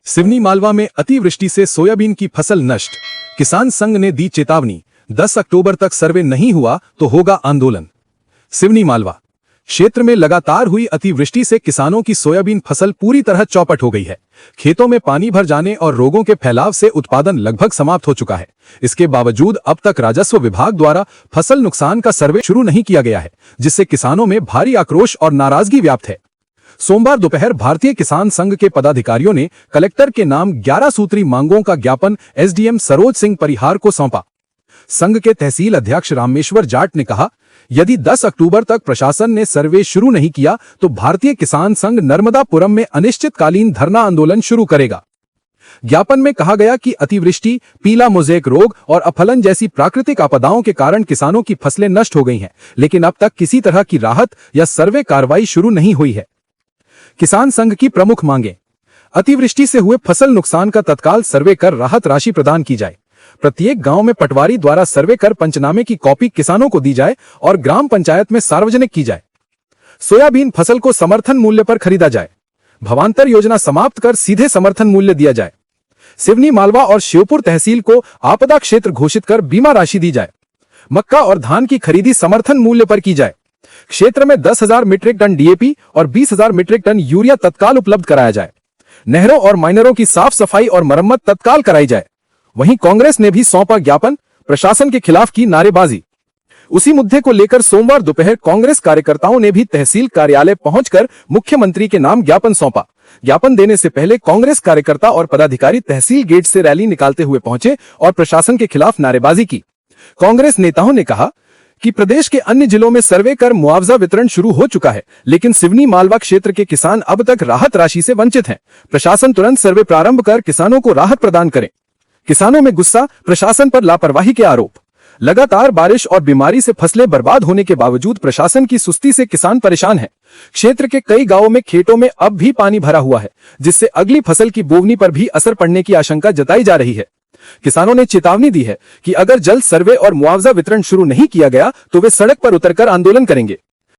सिवनी मालवा में अतिवृष्टि से सोयाबीन की फसल नष्ट। किसान संघ ने दी चेतावनी, 10 अक्टूबर तक सर्वे नहीं हुआ तो होगा आंदोलन। सिवनी मालवा क्षेत्र में लगातार हुई अतिवृष्टि से किसानों की सोयाबीन फसल पूरी तरह चौपट हो गई है। खेतों में पानी भर जाने और रोगों के फैलाव से उत्पादन लगभग समाप्त हो चुका है। इसके बावजूद अब तक राजस्व विभाग द्वारा फसल नुकसान का सर्वे शुरू नहीं किया गया है, जिससे किसानों में भारी आक्रोश और नाराजगी व्याप्त है। सोमवार दोपहर भारतीय किसान संघ के पदाधिकारियों ने कलेक्टर के नाम 11 सूत्री मांगों का ज्ञापन एसडीएम सरोज सिंह परिहार को सौंपा। संघ के तहसील अध्यक्ष रामेश्वर जाट ने कहा, यदि 10 अक्टूबर तक प्रशासन ने सर्वे शुरू नहीं किया तो भारतीय किसान संघ नर्मदापुरम में अनिश्चितकालीन धरना आंदोलन शुरू करेगा। ज्ञापन में कहा गया कि अतिवृष्टि, पीला मोज़ेक रोग और अफलन जैसी प्राकृतिक आपदाओं के कारण किसानों की फसलें नष्ट हो गई हैं, लेकिन अब तक किसी तरह की राहत या सर्वे कार्रवाई शुरू नहीं हुई है। किसान संघ की प्रमुख मांगें: अतिवृष्टि से हुए फसल नुकसान का तत्काल सर्वे कर राहत राशि प्रदान की जाए। प्रत्येक गांव में पटवारी द्वारा सर्वे कर पंचनामे की कॉपी किसानों को दी जाए और ग्राम पंचायत में सार्वजनिक की जाए। सोयाबीन फसल को समर्थन मूल्य पर खरीदा जाए। भवांतर योजना समाप्त कर सीधे समर्थन मूल्य दिया जाए। सिवनी मालवा और श्योपुर तहसील को आपदा क्षेत्र घोषित कर बीमा राशि दी जाए। मक्का और धान की खरीदी समर्थन मूल्य पर की जाए। क्षेत्र में 10,000 मीट्रिक टन डीएपी और 20,000 मीट्रिक टन यूरिया तत्काल उपलब्ध कराया जाए। नहरों और माइनरों की साफ सफाई और मरम्मत तत्काल कराई जाए। वहीं कांग्रेस ने भी सौंपा ज्ञापन, प्रशासन के खिलाफ की नारेबाजी। उसी मुद्दे को लेकर सोमवार दोपहर कांग्रेस कार्यकर्ताओं ने भी तहसील कार्यालय पहुंचकर मुख्यमंत्री के नाम ज्ञापन सौंपा। ज्ञापन देने से पहले कांग्रेस कार्यकर्ता और पदाधिकारी तहसील गेट से रैली निकालते हुए पहुंचे और प्रशासन के खिलाफ नारेबाजी की। कांग्रेस नेताओं ने कहा कि प्रदेश के अन्य जिलों में सर्वे कर मुआवजा वितरण शुरू हो चुका है, लेकिन सिवनी मालवा क्षेत्र के किसान अब तक राहत राशि से वंचित हैं। प्रशासन तुरंत सर्वे प्रारंभ कर किसानों को राहत प्रदान करे। किसानों में गुस्सा, प्रशासन पर लापरवाही के आरोप। लगातार बारिश और बीमारी से फसलें बर्बाद होने के बावजूद प्रशासन की सुस्ती से किसान परेशान हैं। क्षेत्र के कई गांवों में खेतों में अब भी पानी भरा हुआ है, जिससे अगली फसल की बोवनी पर भी असर पड़ने की आशंका जताई जा रही है। किसानों ने चेतावनी दी है कि अगर जल्द सर्वे और मुआवजा वितरण शुरू नहीं किया गया तो वे सड़क पर उतरकर आंदोलन करेंगे।